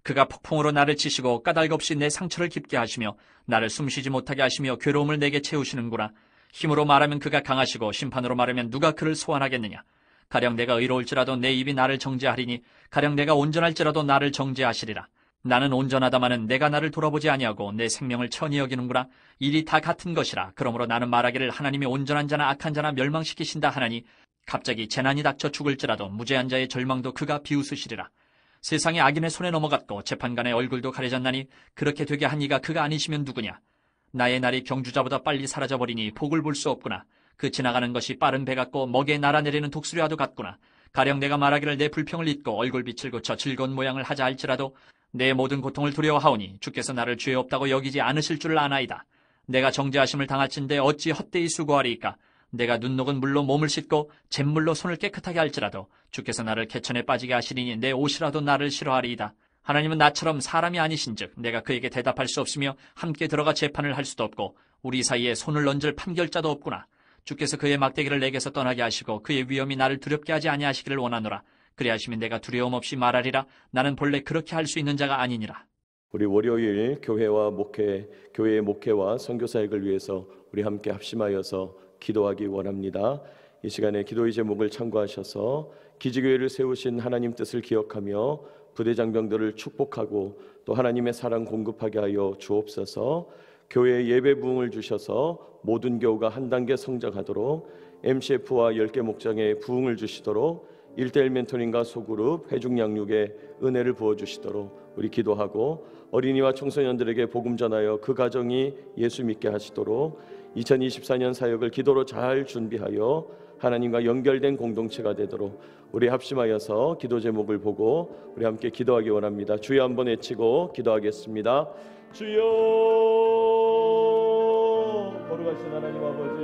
그가 폭풍으로 나를 치시고 까닭없이 내 상처를 깊게 하시며 나를 숨쉬지 못하게 하시며 괴로움을 내게 채우시는구나. 힘으로 말하면 그가 강하시고 심판으로 말하면 누가 그를 소환하겠느냐. 가령 내가 의로울지라도 내 입이 나를 정죄하리니 가령 내가 온전할지라도 나를 정죄하시리라. 나는 온전하다마는 내가 나를 돌아보지 아니하고 내 생명을 천히 여기는구나. 일이 다 같은 것이라. 그러므로 나는 말하기를 하나님이 온전한 자나 악한 자나 멸망시키신다 하나니 갑자기 재난이 닥쳐 죽을지라도 무죄한 자의 절망도 그가 비웃으시리라. 세상의 악인의 손에 넘어갔고 재판관의 얼굴도 가려졌나니 그렇게 되게 한 이가 그가 아니시면 누구냐. 나의 날이 경주자보다 빨리 사라져버리니 복을 볼 수 없구나. 그 지나가는 것이 빠른 배 같고 먹에 날아내리는 독수리와도 같구나. 가령 내가 말하기를 내 불평을 잊고 얼굴빛을 고쳐 즐거운 모양을 하자 할지라도 내 모든 고통을 두려워하오니 주께서 나를 죄 없다고 여기지 않으실 줄을 아나이다. 내가 정죄하심을 당할진대 어찌 헛되이 수고하리이까. 내가 눈 녹은 물로 몸을 씻고 잿물로 손을 깨끗하게 할지라도 주께서 나를 개천에 빠지게 하시리니 내 옷이라도 나를 싫어하리이다. 하나님은 나처럼 사람이 아니신즉 내가 그에게 대답할 수 없으며 함께 들어가 재판을 할 수도 없고 우리 사이에 손을 얹을 판결자도 없구나. 주께서 그의 막대기를 내게서 떠나게 하시고 그의 위엄이 나를 두렵게 하지 아니하시기를 원하노라. 그리하시면 내가 두려움 없이 말하리라. 나는 본래 그렇게 할 수 있는 자가 아니니라. 우리 월요일 교회의 목회와 선교사역을 위해서 우리 함께 합심하여서 기도하기 원합니다. 이 시간에 기도의 제목을 참고하셔서 기지교회를 세우신 하나님 뜻을 기억하며 부대장병들을 축복하고 또 하나님의 사랑 공급하게 하여 주옵소서. 교회에 예배 부흥을 주셔서 모든 교우가 한 단계 성장하도록 MCF와 10개 목장에 부흥을 주시도록 1:1 멘토링과 소그룹 회중 양육에 은혜를 부어주시도록 우리 기도하고 어린이와 청소년들에게 복음 전하여 그 가정이 예수 믿게 하시도록 2024년 사역을 기도로 잘 준비하여 하나님과 연결된 공동체가 되도록 우리 합심하여서 기도 제목을 보고 우리 함께 기도하기 원합니다. 주여 한번 외치고 기도하겠습니다. 주여, 거룩하신 하나님 아버지,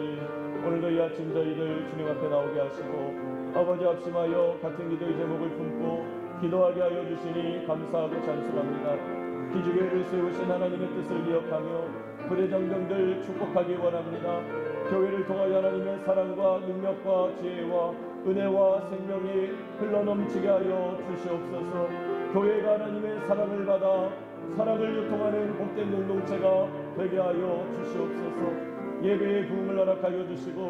오늘도 이 아침 저희들 주님 앞에 나오게 하시고 아버지 합심하여 같은 기도의 제목을 품고 기도하게 하여 주시니 감사하고 찬송합니다. 기지교회를 세우신 하나님의 뜻을 기억하며 부대장병들 축복하기 원합니다. 교회를 통하여 하나님의 사랑과 능력과 지혜와 은혜와 생명이 흘러넘치게 하여 주시옵소서. 교회가 하나님의 사랑을 받아 사랑을 유통하는 복된 공동체가 되게 하여 주시옵소서. 예배의 부흥을 허락하여 주시고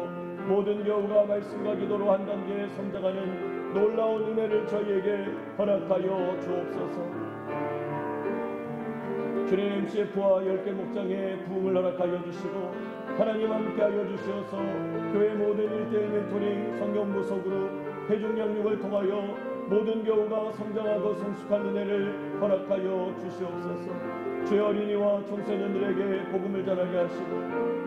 모든 교우가 말씀과 기도로 한 단계 성장하는 놀라운 은혜를 저희에게 허락하여 주옵소서. 주님, MCF와 10개 목장에 부흥을 허락하여 주시고 하나님 함께하여 주시어서 교회 모든 1:1 멘토링 성경부 소그룹 회중 양육을 통하여 모든 교우가 성장하고 성숙한 은혜를 허락하여 주시옵소서. 주의 어린이와 청소년들에게 복음을 전하게 하시고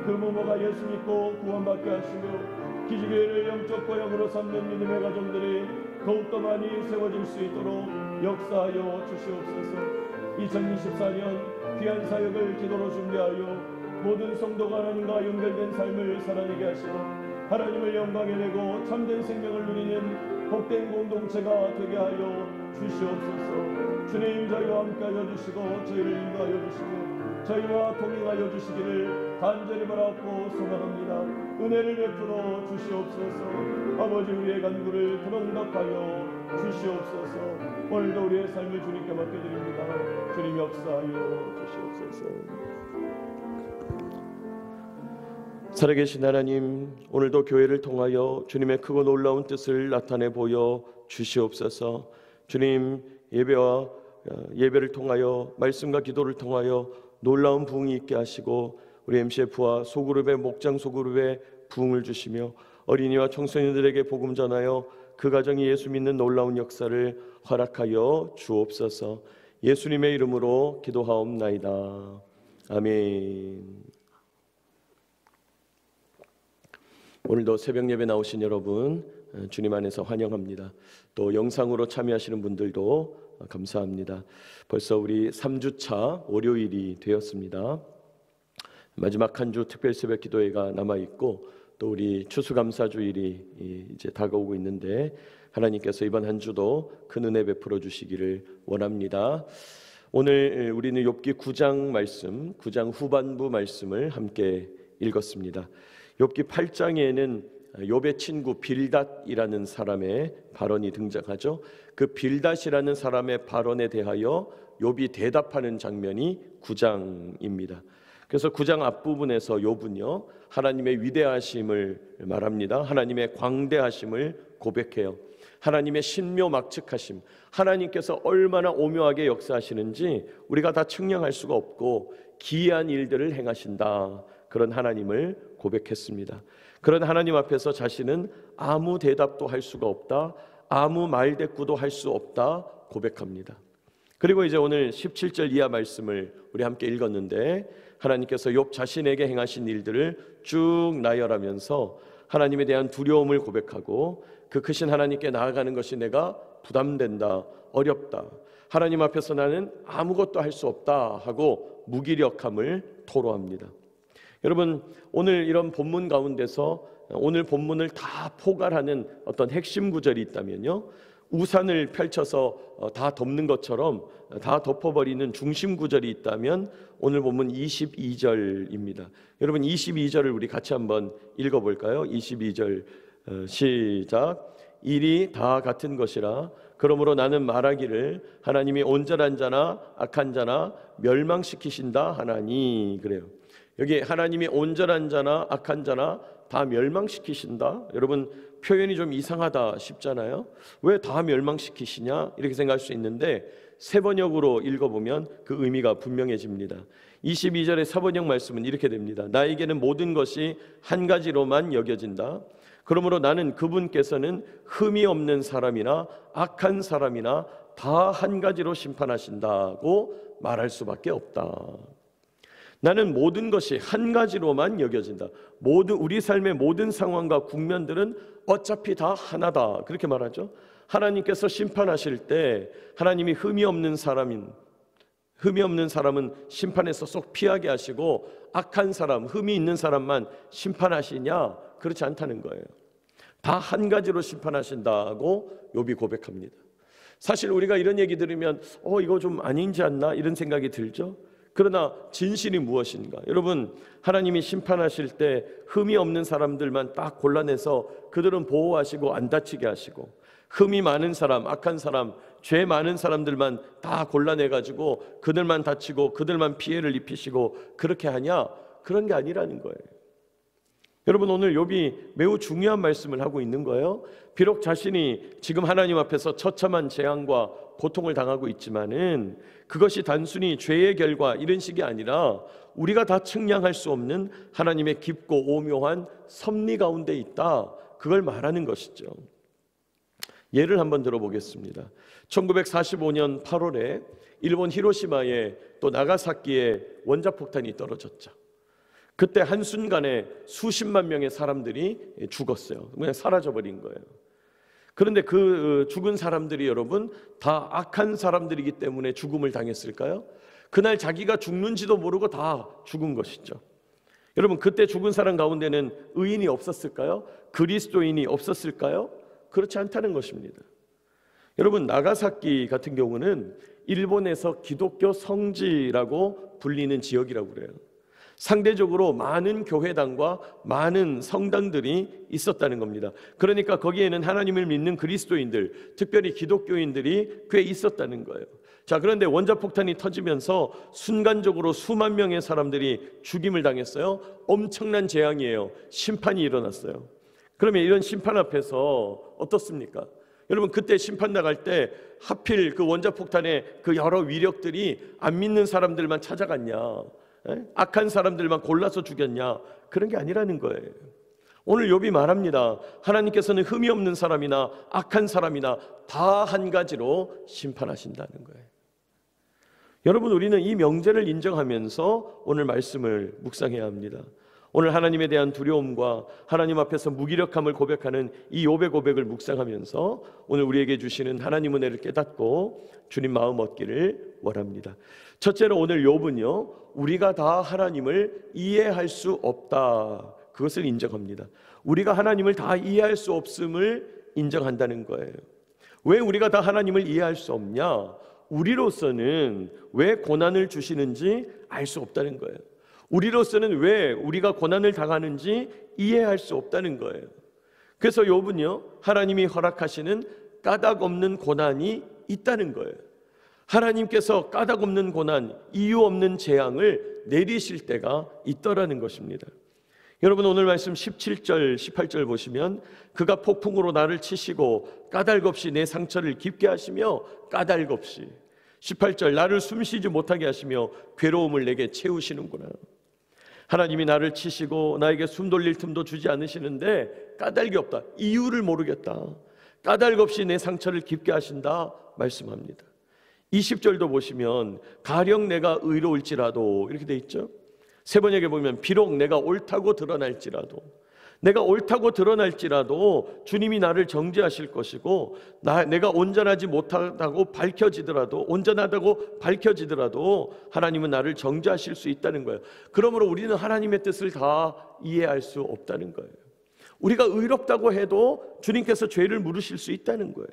그 부모가 예수 믿고 구원받게 하시며 기지교회를 영적 고향으로 삼는 믿음의 가정들이 더욱더 많이 세워질 수 있도록 역사하여 주시옵소서. 2024년 귀한 사역을 기도로 준비하여 모든 성도가 하나님과 연결된 삶을 살아내게 하시고 하나님을 영광에 내고 참된 생명을 누리는 복된 공동체가 되게 하여 주시옵소서. 주님, 저희와 함께하여 주시고 저희를 인도하여 주시고 저희와 동행하여 주시기를 간절히 바라고 소망합니다. 은혜를 베풀어 주시옵소서. 아버지, 우리의 간구를 드렁덕하여 주시옵소서. 오늘도 우리의 삶을 주님께 맡겨드립니다. 주님 역사하여 주시옵소서. 살아계신 하나님, 오늘도 교회를 통하여 주님의 크고 놀라운 뜻을 나타내 보여 주시옵소서. 주님, 예배를 통하여 말씀과 기도를 통하여 놀라운 부흥이 있게 하시고 우리 MCF와 소그룹의 목장 소그룹에 부흥을 주시며 어린이와 청소년들에게 복음 전하여 그 가정이 예수 믿는 놀라운 역사를 허락하여 주옵소서. 예수님의 이름으로 기도하옵나이다. 아멘. 오늘도 새벽 예배 나오신 여러분 주님 안에서 환영합니다. 또 영상으로 참여하시는 분들도 감사합니다. 벌써 우리 3주차 월요일이 되었습니다. 마지막 한 주 특별 새벽 기도회가 남아있고 또 우리 추수감사주일이 이제 다가오고 있는데 하나님께서 이번 한 주도 큰 은혜 베풀어 주시기를 원합니다. 오늘 우리는 욥기 9장 말씀, 9장 후반부 말씀을 함께 읽었습니다. 욥기 8장에는 욥의 친구 빌닷이라는 사람의 발언이 등장하죠. 그 빌닷이라는 사람의 발언에 대하여 욥이 대답하는 장면이 9장입니다. 그래서 9장 앞부분에서 욥은요, 하나님의 위대하심을 말합니다. 하나님의 광대하심을 고백해요. 하나님의 신묘막측하심, 하나님께서 얼마나 오묘하게 역사하시는지 우리가 다 측량할 수가 없고 기이한 일들을 행하신다, 그런 하나님을 고백했습니다. 그런 하나님 앞에서 자신은 아무 대답도 할 수가 없다, 아무 말대꾸도 할 수 없다 고백합니다. 그리고 이제 오늘 17절 이하 말씀을 우리 함께 읽었는데, 하나님께서 욥 자신에게 행하신 일들을 쭉 나열하면서 하나님에 대한 두려움을 고백하고 그 크신 하나님께 나아가는 것이 내가 부담된다, 어렵다, 하나님 앞에서 나는 아무것도 할 수 없다 하고 무기력함을 토로합니다. 여러분, 오늘 이런 본문 가운데서 오늘 본문을 다 포괄하는 어떤 핵심 구절이 있다면요, 우산을 펼쳐서 다 덮는 것처럼 다 덮어버리는 중심 구절이 있다면 오늘 본문 22절입니다. 여러분, 22절을 우리 같이 한번 읽어볼까요? 22절 시작. 일이 다 같은 것이라 그러므로 나는 말하기를 하나님이 온전한 자나 악한 자나 멸망시키신다 하나니. 그래요. 여기 하나님이 온전한 자나 악한 자나 다 멸망시키신다. 여러분, 표현이 좀 이상하다 싶잖아요. 왜 다 멸망시키시냐 이렇게 생각할 수 있는데 세번역으로 읽어보면 그 의미가 분명해집니다. 22절의 사번역 말씀은 이렇게 됩니다. 나에게는 모든 것이 한 가지로만 여겨진다. 그러므로 나는 그분께서는 흠이 없는 사람이나 악한 사람이나 다 한 가지로 심판하신다고 말할 수밖에 없다. 나는 모든 것이 한 가지로만 여겨진다. 우리 삶의 모든 상황과 국면들은 어차피 다 하나다, 그렇게 말하죠. 하나님께서 심판하실 때 하나님이 흠이 없는 사람은 심판에서 쏙 피하게 하시고 악한 사람, 흠이 있는 사람만 심판하시냐? 그렇지 않다는 거예요. 다 한 가지로 심판하신다고 욥이 고백합니다. 사실 우리가 이런 얘기 들으면 이거 좀 아닌지 않나 이런 생각이 들죠. 그러나 진실이 무엇인가? 여러분, 하나님이 심판하실 때 흠이 없는 사람들만 딱 골라내서 그들은 보호하시고 안 다치게 하시고, 흠이 많은 사람, 악한 사람, 죄 많은 사람들만 다 골라내가지고 그들만 다치고 그들만 피해를 입히시고 그렇게 하냐? 그런 게 아니라는 거예요. 여러분, 오늘 욥이 매우 중요한 말씀을 하고 있는 거예요. 비록 자신이 지금 하나님 앞에서 처참한 재앙과 고통을 당하고 있지만은 그것이 단순히 죄의 결과 이런 식이 아니라 우리가 다 측량할 수 없는 하나님의 깊고 오묘한 섭리 가운데 있다, 그걸 말하는 것이죠. 예를 한번 들어보겠습니다. 1945년 8월에 일본 히로시마에 또 나가사키에 원자폭탄이 떨어졌죠. 그때 한순간에 수십만 명의 사람들이 죽었어요. 그냥 사라져버린 거예요. 그런데 그 죽은 사람들이 여러분 다 악한 사람들이기 때문에 죽음을 당했을까요? 그날 자기가 죽는지도 모르고 다 죽은 것이죠. 여러분, 그때 죽은 사람 가운데는 의인이 없었을까요? 그리스도인이 없었을까요? 그렇지 않다는 것입니다. 여러분, 나가사키 같은 경우는 일본에서 기독교 성지라고 불리는 지역이라고 그래요. 상대적으로 많은 교회당과 많은 성당들이 있었다는 겁니다. 그러니까 거기에는 하나님을 믿는 그리스도인들, 특별히 기독교인들이 꽤 있었다는 거예요. 자, 그런데 원자폭탄이 터지면서 순간적으로 수만 명의 사람들이 죽임을 당했어요. 엄청난 재앙이에요. 심판이 일어났어요. 그러면 이런 심판 앞에서 어떻습니까? 여러분, 그때 심판 나갈 때 하필 그 원자폭탄의 그 여러 위력들이 안 믿는 사람들만 찾아갔냐? 악한 사람들만 골라서 죽였냐? 그런 게 아니라는 거예요. 오늘 욥이 말합니다. 하나님께서는 흠이 없는 사람이나 악한 사람이나 다 한 가지로 심판하신다는 거예요. 여러분, 우리는 이 명제를 인정하면서 오늘 말씀을 묵상해야 합니다. 오늘 하나님에 대한 두려움과 하나님 앞에서 무기력함을 고백하는 이 욥의 고백을 묵상하면서 오늘 우리에게 주시는 하나님 은혜를 깨닫고 주님 마음 얻기를 원합니다. 첫째로 오늘 욥은요, 우리가 다 하나님을 이해할 수 없다, 그것을 인정합니다. 우리가 하나님을 다 이해할 수 없음을 인정한다는 거예요. 왜 우리가 다 하나님을 이해할 수 없냐? 우리로서는 왜 고난을 주시는지 알 수 없다는 거예요. 우리로서는 왜 우리가 고난을 당하는지 이해할 수 없다는 거예요. 그래서 욥은요, 하나님이 허락하시는 까닭 없는 고난이 있다는 거예요. 하나님께서 까닭 없는 고난, 이유 없는 재앙을 내리실 때가 있더라는 것입니다. 여러분, 오늘 말씀 17절, 18절 보시면 그가 폭풍으로 나를 치시고 까닭 없이 내 상처를 깊게 하시며 까닭 없이 18절 나를 숨쉬지 못하게 하시며 괴로움을 내게 채우시는구나. 하나님이 나를 치시고 나에게 숨 돌릴 틈도 주지 않으시는데 까닭이 없다. 이유를 모르겠다. 까닭 없이 내 상처를 깊게 하신다 말씀합니다. 20절도 보시면 가령 내가 의로울지라도 이렇게 돼 있죠. 세 번역에 보면 비록 내가 옳다고 드러날지라도, 내가 옳다고 드러날지라도 주님이 나를 정죄하실 것이고, 내가 온전하지 못하다고 밝혀지더라도, 온전하다고 밝혀지더라도 하나님은 나를 정죄하실 수 있다는 거예요. 그러므로 우리는 하나님의 뜻을 다 이해할 수 없다는 거예요. 우리가 의롭다고 해도 주님께서 죄를 물으실 수 있다는 거예요.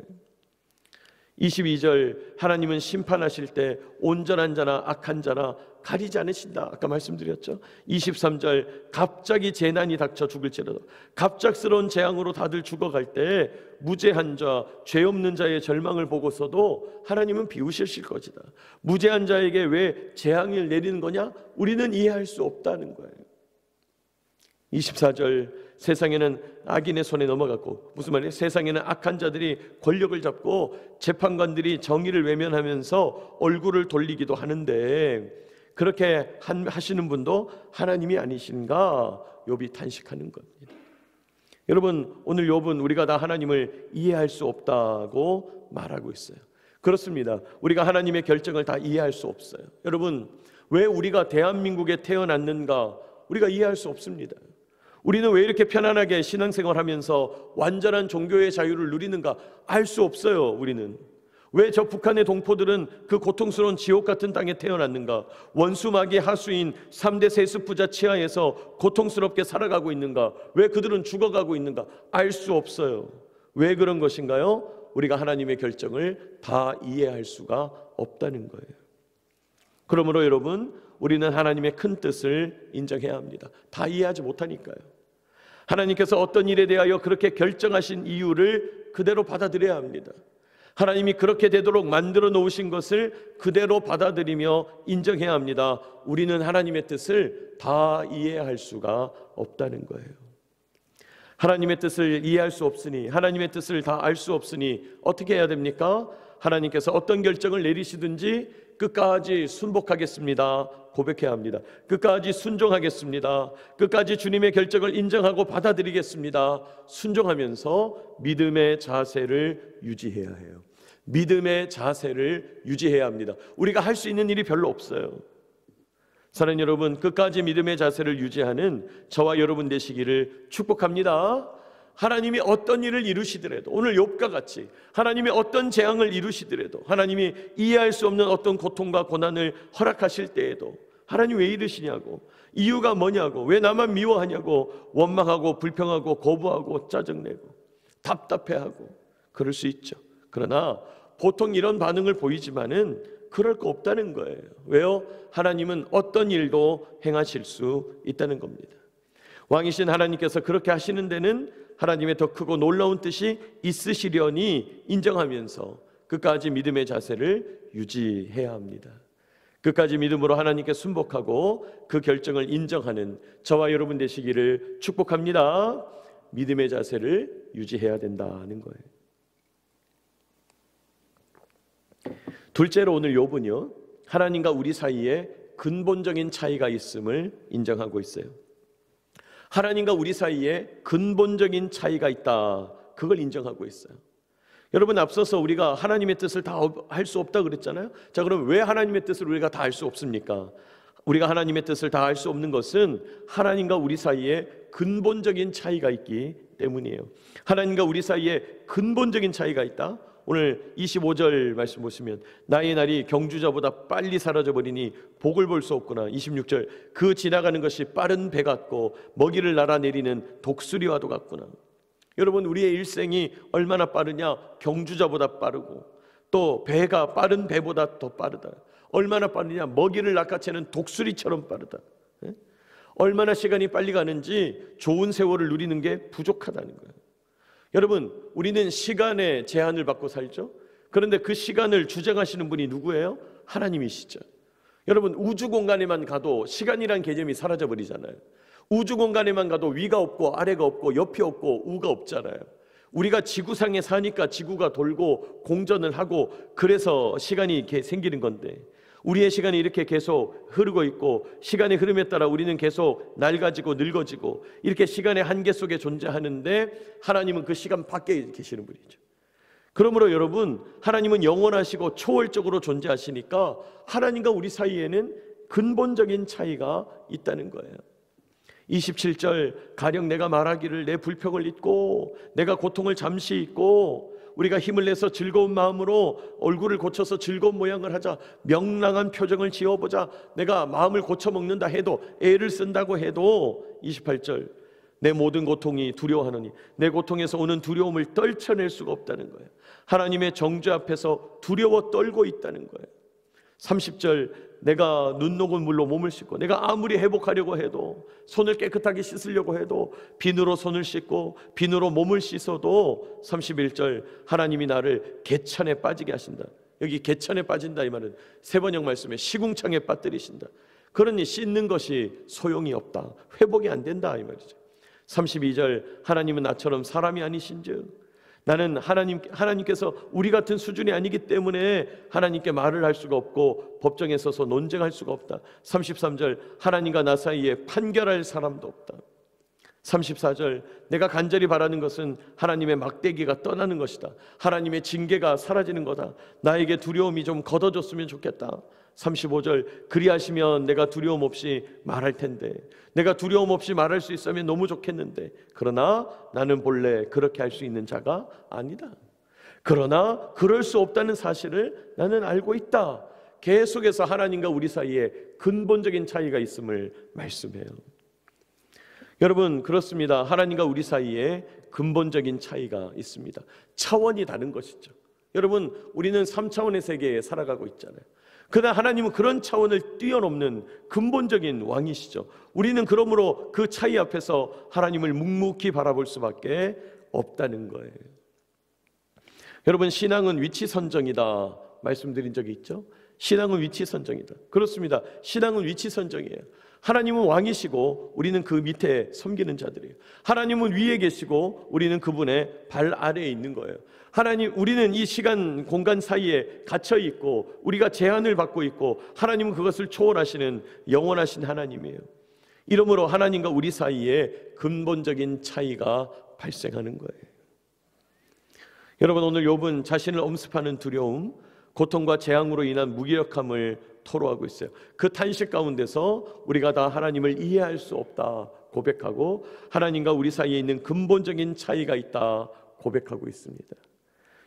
22절 하나님은 심판하실 때 온전한 자나 악한 자나 가리지 않으신다. 아까 말씀드렸죠. 23절 갑자기 재난이 닥쳐 죽을지라도, 갑작스러운 재앙으로 다들 죽어갈 때 무죄한 자, 죄 없는 자의 절망을 보고서도 하나님은 비우실 것이다. 무죄한 자에게 왜 재앙을 내리는 거냐? 우리는 이해할 수 없다는 거예요. 24절 세상에는 악인의 손에 넘어갔고, 무슨 말이에요? 세상에는 악한 자들이 권력을 잡고 재판관들이 정의를 외면하면서 얼굴을 돌리기도 하는데 그렇게 하시는 분도 하나님이 아니신가? 욥이 탄식하는 겁니다. 여러분, 오늘 욥은 우리가 다 하나님을 이해할 수 없다고 말하고 있어요. 그렇습니다. 우리가 하나님의 결정을 다 이해할 수 없어요. 여러분, 왜 우리가 대한민국에 태어났는가? 우리가 이해할 수 없습니다. 우리는 왜 이렇게 편안하게 신앙생활하면서 완전한 종교의 자유를 누리는가? 알 수 없어요. 우리는 왜 저 북한의 동포들은 그 고통스러운 지옥 같은 땅에 태어났는가? 원수마귀 하수인 3대 세습부자 치하에서 고통스럽게 살아가고 있는가? 왜 그들은 죽어가고 있는가? 알 수 없어요. 왜 그런 것인가요? 우리가 하나님의 결정을 다 이해할 수가 없다는 거예요. 그러므로 여러분, 우리는 하나님의 큰 뜻을 인정해야 합니다. 다 이해하지 못하니까요. 하나님께서 어떤 일에 대하여 그렇게 결정하신 이유를 그대로 받아들여야 합니다. 하나님이 그렇게 되도록 만들어 놓으신 것을 그대로 받아들이며 인정해야 합니다. 우리는 하나님의 뜻을 다 이해할 수가 없다는 거예요. 하나님의 뜻을 이해할 수 없으니, 하나님의 뜻을 다 알 수 없으니 어떻게 해야 됩니까? 하나님께서 어떤 결정을 내리시든지 끝까지 순복하겠습니다. 고백해야 합니다. 끝까지 순종하겠습니다. 끝까지 주님의 결정을 인정하고 받아들이겠습니다. 순종하면서 믿음의 자세를 유지해야 해요. 믿음의 자세를 유지해야 합니다. 우리가 할 수 있는 일이 별로 없어요. 사랑하는 여러분, 끝까지 믿음의 자세를 유지하는 저와 여러분 되시기를 축복합니다. 하나님이 어떤 일을 이루시더라도, 오늘 욥과 같이 하나님이 어떤 재앙을 이루시더라도, 하나님이 이해할 수 없는 어떤 고통과 고난을 허락하실 때에도 하나님 왜 이러시냐고, 이유가 뭐냐고, 왜 나만 미워하냐고 원망하고 불평하고 거부하고 짜증내고 답답해하고 그럴 수 있죠. 그러나 보통 이런 반응을 보이지만은 그럴 거 없다는 거예요. 왜요? 하나님은 어떤 일도 행하실 수 있다는 겁니다. 왕이신 하나님께서 그렇게 하시는 데는 하나님의 더 크고 놀라운 뜻이 있으시려니 인정하면서 끝까지 믿음의 자세를 유지해야 합니다. 끝까지 믿음으로 하나님께 순복하고 그 결정을 인정하는 저와 여러분 되시기를 축복합니다. 믿음의 자세를 유지해야 된다는 거예요. 둘째로 오늘 욥은요, 하나님과 우리 사이에 근본적인 차이가 있음을 인정하고 있어요. 하나님과 우리 사이에 근본적인 차이가 있다, 그걸 인정하고 있어요. 여러분, 앞서서 우리가 하나님의 뜻을 다 할 수 없다 그랬잖아요. 자, 그럼 왜 하나님의 뜻을 우리가 다 알 수 없습니까? 우리가 하나님의 뜻을 다 알 수 없는 것은 하나님과 우리 사이에 근본적인 차이가 있기 때문이에요. 하나님과 우리 사이에 근본적인 차이가 있다. 오늘 25절 말씀 보시면 나의 날이 경주자보다 빨리 사라져버리니 복을 볼 수 없구나. 26절 그 지나가는 것이 빠른 배 같고 먹이를 날아내리는 독수리와도 같구나. 여러분, 우리의 일생이 얼마나 빠르냐? 경주자보다 빠르고, 또 배가 빠른 배보다 더 빠르다. 얼마나 빠르냐? 먹이를 낚아채는 독수리처럼 빠르다. 얼마나 시간이 빨리 가는지 좋은 세월을 누리는 게 부족하다는 거예요. 여러분, 우리는 시간의 제한을 받고 살죠. 그런데 그 시간을 주장하시는 분이 누구예요? 하나님이시죠. 여러분, 우주 공간에만 가도 시간이란 개념이 사라져 버리잖아요. 우주 공간에만 가도 위가 없고 아래가 없고 옆이 없고 우가 없잖아요. 우리가 지구상에 사니까 지구가 돌고 공전을 하고 그래서 시간이 이렇게 생기는 건데, 우리의 시간이 이렇게 계속 흐르고 있고 시간의 흐름에 따라 우리는 계속 낡아지고 늙어지고 이렇게 시간의 한계 속에 존재하는데, 하나님은 그 시간 밖에 계시는 분이죠. 그러므로 여러분, 하나님은 영원하시고 초월적으로 존재하시니까 하나님과 우리 사이에는 근본적인 차이가 있다는 거예요. 27절, 가령 내가 말하기를 내 불평을 잊고 내가 고통을 잠시 잊고 우리가 힘을 내서 즐거운 마음으로 얼굴을 고쳐서 즐거운 모양을 하자, 명랑한 표정을 지어보자, 내가 마음을 고쳐먹는다 해도, 애를 쓴다고 해도 28절, 내 모든 고통이 두려워하노니 내 고통에서 오는 두려움을 떨쳐낼 수가 없다는 거예요. 하나님의 정죄 앞에서 두려워 떨고 있다는 거예요. 30절, 내가 눈 녹은 물로 몸을 씻고 내가 아무리 회복하려고 해도, 손을 깨끗하게 씻으려고 해도 비누로 손을 씻고 비누로 몸을 씻어도 31절, 하나님이 나를 개천에 빠지게 하신다. 여기 개천에 빠진다 이 말은 세번역 말씀에 시궁창에 빠뜨리신다. 그러니 씻는 것이 소용이 없다, 회복이 안 된다 이 말이죠. 32절, 하나님은 나처럼 사람이 아니신즉, 나는 하나님께서 우리 같은 수준이 아니기 때문에 하나님께 말을 할 수가 없고 법정에 서서 논쟁할 수가 없다. 33절, 하나님과 나 사이에 판결할 사람도 없다. 34절, 내가 간절히 바라는 것은 하나님의 막대기가 떠나는 것이다. 하나님의 징계가 사라지는 거다. 나에게 두려움이 좀 걷어졌으면 좋겠다. 35절, 그리하시면 내가 두려움 없이 말할 텐데, 내가 두려움 없이 말할 수 있으면 너무 좋겠는데, 그러나 나는 본래 그렇게 할 수 있는 자가 아니다. 그러나 그럴 수 없다는 사실을 나는 알고 있다. 계속해서 하나님과 우리 사이에 근본적인 차이가 있음을 말씀해요. 여러분, 그렇습니다. 하나님과 우리 사이에 근본적인 차이가 있습니다. 차원이 다른 것이죠. 여러분, 우리는 3차원의 세계에 살아가고 있잖아요. 그러나 하나님은 그런 차원을 뛰어넘는 근본적인 왕이시죠. 우리는 그러므로 그 차이 앞에서 하나님을 묵묵히 바라볼 수밖에 없다는 거예요. 여러분, 신앙은 위치 선정이다 말씀드린 적이 있죠. 신앙은 위치 선정이다. 그렇습니다. 신앙은 위치 선정이에요. 하나님은 왕이시고 우리는 그 밑에 섬기는 자들이에요. 하나님은 위에 계시고 우리는 그분의 발 아래에 있는 거예요. 우리는 이 시간 공간 사이에 갇혀 있고 우리가 제한을 받고 있고, 하나님은 그것을 초월하시는 영원하신 하나님이에요. 이러므로 하나님과 우리 사이에 근본적인 차이가 발생하는 거예요. 여러분, 오늘 욥은 자신을 엄습하는 두려움, 고통과 재앙으로 인한 무기력함을 토로하고 있어요. 그 탄식 가운데서 우리가 다 하나님을 이해할 수 없다 고백하고, 하나님과 우리 사이에 있는 근본적인 차이가 있다 고백하고 있습니다.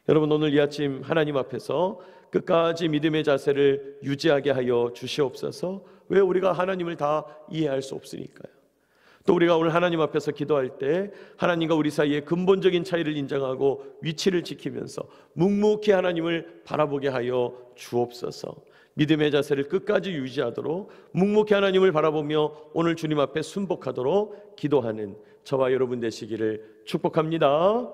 여러분, 오늘 이 아침 하나님 앞에서 끝까지 믿음의 자세를 유지하게 하여 주시옵소서. 왜? 우리가 하나님을 다 이해할 수 없으니까요. 또 우리가 오늘 하나님 앞에서 기도할 때 하나님과 우리 사이의 근본적인 차이를 인정하고 위치를 지키면서 묵묵히 하나님을 바라보게 하여 주옵소서. 믿음의 자세를 끝까지 유지하도록 묵묵히 하나님을 바라보며 오늘 주님 앞에 순복하도록 기도하는 저와 여러분 되시기를 축복합니다.